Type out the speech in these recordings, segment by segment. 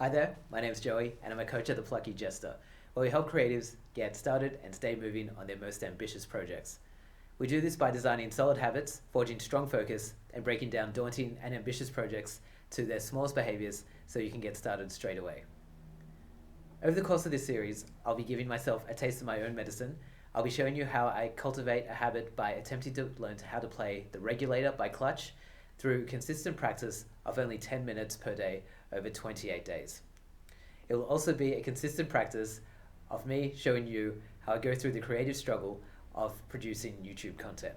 Hi there, my name is Joey, and I'm a coach at the Plucky Jester, where we help creatives get started and stay moving on their most ambitious projects. We do this by designing solid habits, forging strong focus, and breaking down daunting and ambitious projects to their smallest behaviors so you can get started straight away. Over the course of this series, I'll be giving myself a taste of my own medicine. I'll be showing you how I cultivate a habit by attempting to learn how to play the Regulator by Clutch through consistent practice of only 10 minutes per day over 28 days. It will also be a consistent practice of me showing you how I go through the creative struggle of producing YouTube content.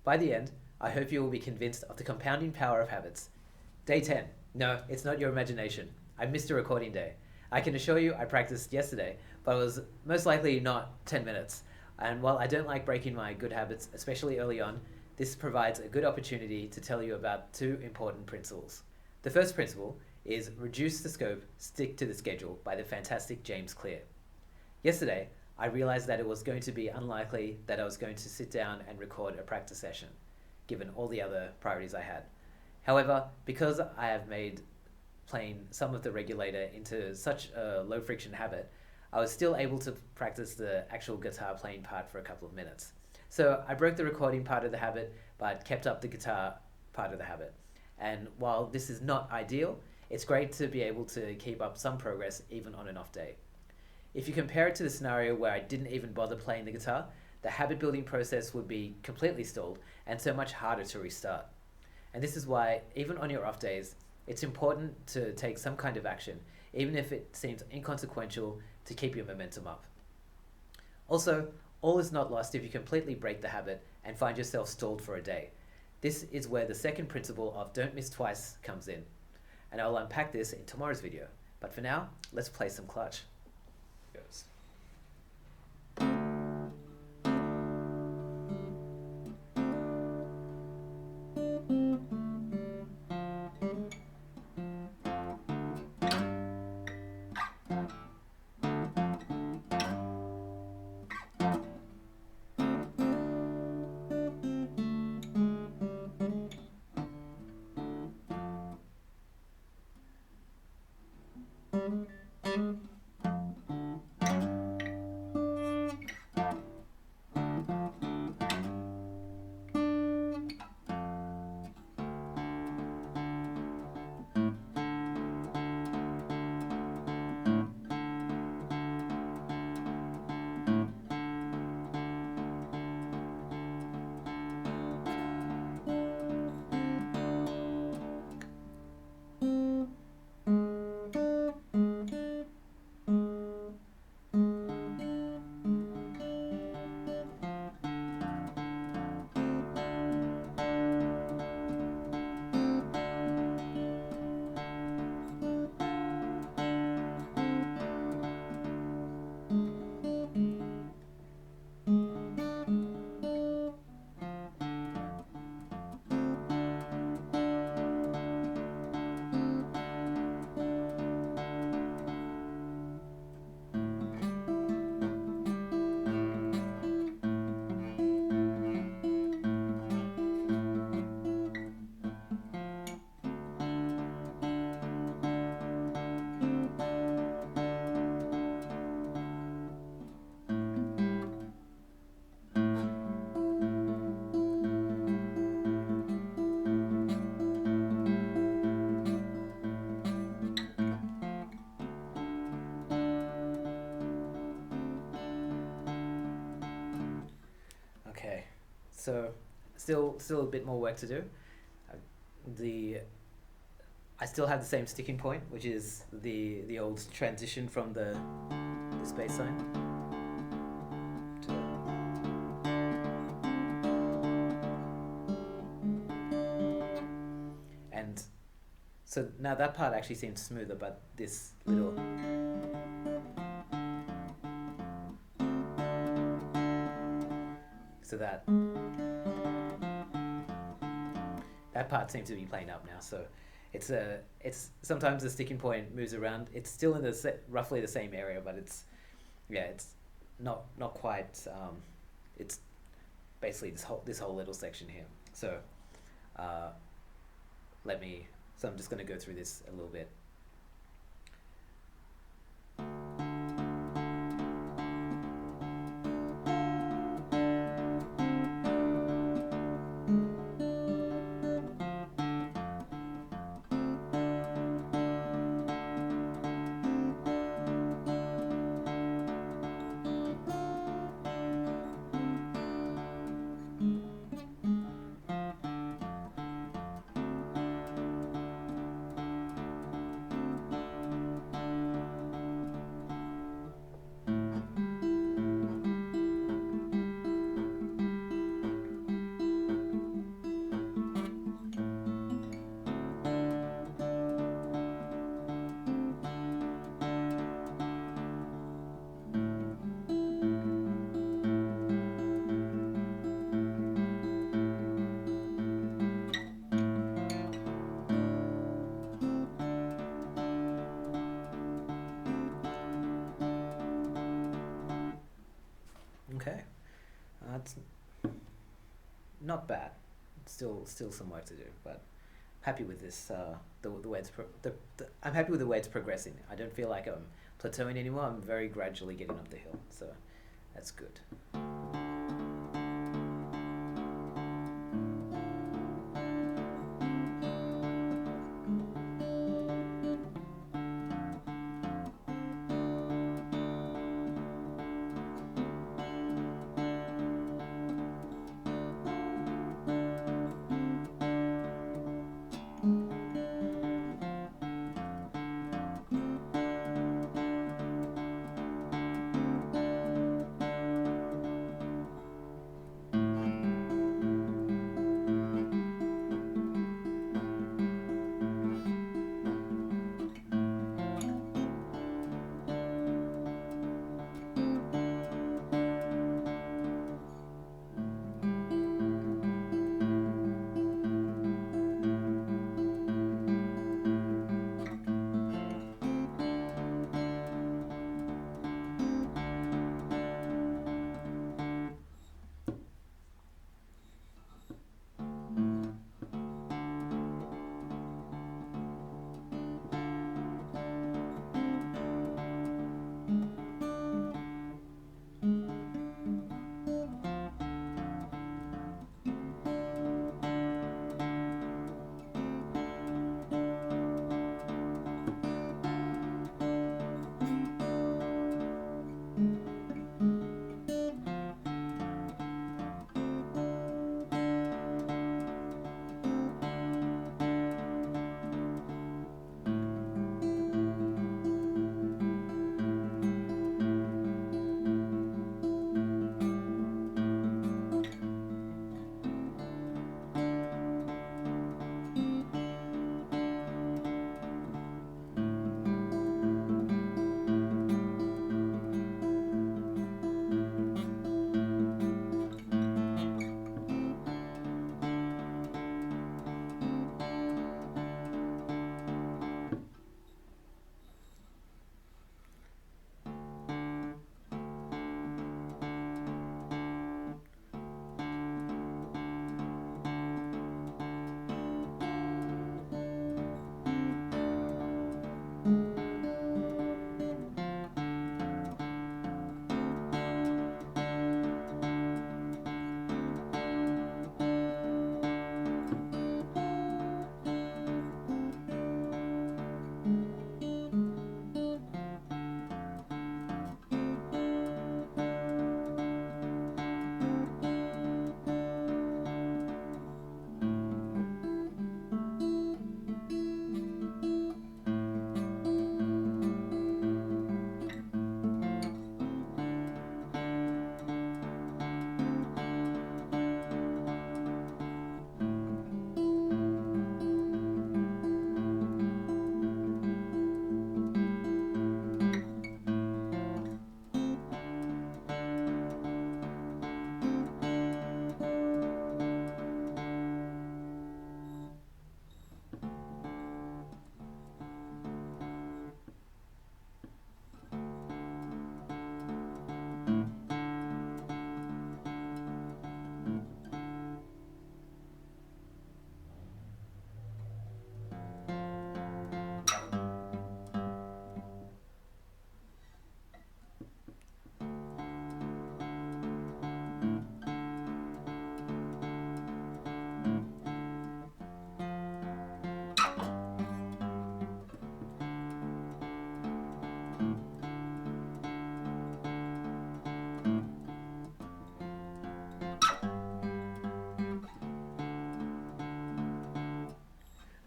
By the end, I hope you will be convinced of the compounding power of habits. Day 10. No, it's not your imagination. I missed a recording day. I can assure you I practiced yesterday, but it was most likely not 10 minutes. And while I don't like breaking my good habits, especially early on, this provides a good opportunity to tell you about two important principles. The first principle is reduce the scope, stick to the schedule by the fantastic James Clear. Yesterday, I realized that it was going to be unlikely that I was going to sit down and record a practice session, given all the other priorities I had. However, because I have made playing some of the Regulator into such a low friction habit, I was still able to practice the actual guitar playing part for a couple of minutes. So I broke the recording part of the habit, but kept up the guitar part of the habit. And while this is not ideal, it's great to be able to keep up some progress even on an off day. If you compare it to the scenario where I didn't even bother playing the guitar, the habit building process would be completely stalled and so much harder to restart. And this is why, even on your off days, it's important to take some kind of action, even if it seems inconsequential, to keep your momentum up. Also, all is not lost if you completely break the habit and find yourself stalled for a day. This is where the second principle of don't miss twice comes in. And I'll unpack this in tomorrow's video. But for now, let's play some Clutch. Goes. Okay, so still a bit more work to do. Uh, The I still have the same sticking point, which is the old transition from the bass line to, and so now that part actually seems smoother, but this little, so that part seems to be playing up now. So it's sometimes the sticking point moves around. It's still in roughly the same area, but it's not quite. It's basically this whole little section here. So uh, let me. So I'm just going to go through this a little bit. it's not bad. Still some work to do, but happy with this. The way I'm happy with the way it's progressing. I don't feel like I'm plateauing anymore. I'm very gradually getting up the hill, so that's good.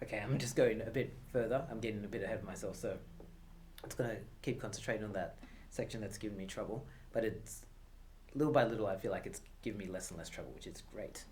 Okay, I'm just going a bit further. I'm getting a bit ahead of myself, so it's gonna keep concentrating on that section that's giving me trouble. But it's little by little, I feel like it's giving me less and less trouble, which is great.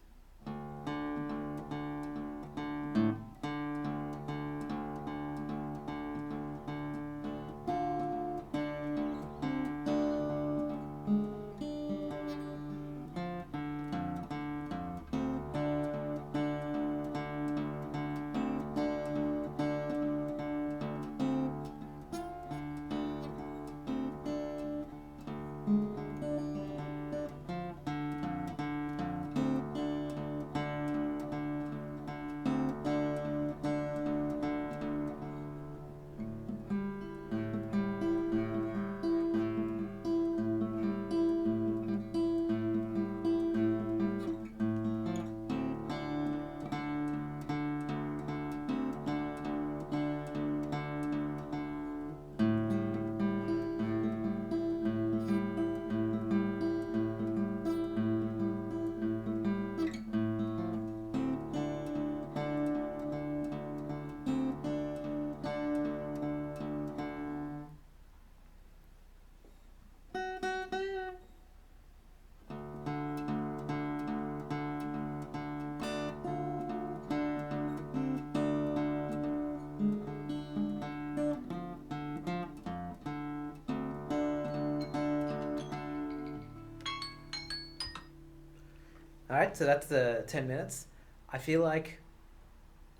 All right, so that's the 10 minutes. I feel like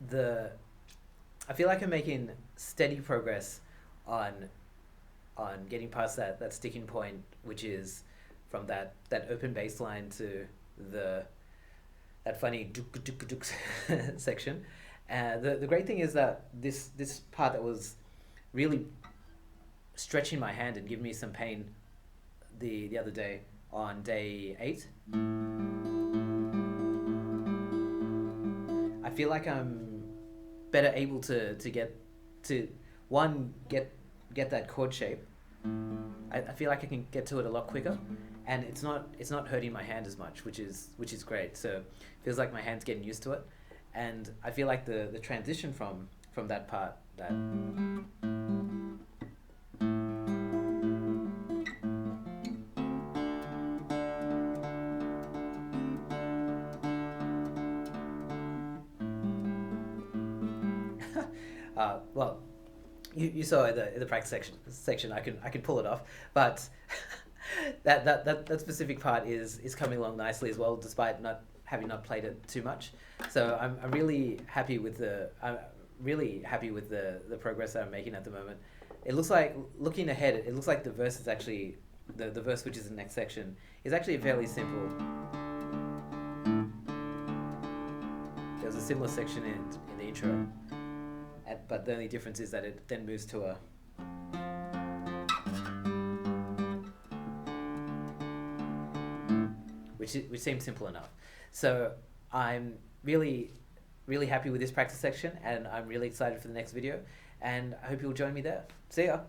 the I feel like I'm making steady progress on getting past that sticking point, which is from that open baseline to the that funny duk duk duk section. The great thing is that this part that was really stretching my hand and giving me some pain the other day on day 8, I feel like I'm better able to get to one get that chord shape. I feel like I can get to it a lot quicker, and it's not hurting my hand as much, which is great. So it feels like my hand's getting used to it, and I feel like the transition from that part that well, you saw in the practice section I can pull it off, but that specific part is coming along nicely as well, despite not having not played it too much. So I'm really happy with the progress that I'm making at the moment. It looks like, looking ahead, it looks like the verse is actually the verse, which is the next section, is actually fairly simple. There's a similar section in the intro, but the only difference is that it then moves to a which seems simple enough. So I'm really happy with this practice section, and I'm really excited for the next video, and I hope you'll join me there. See ya.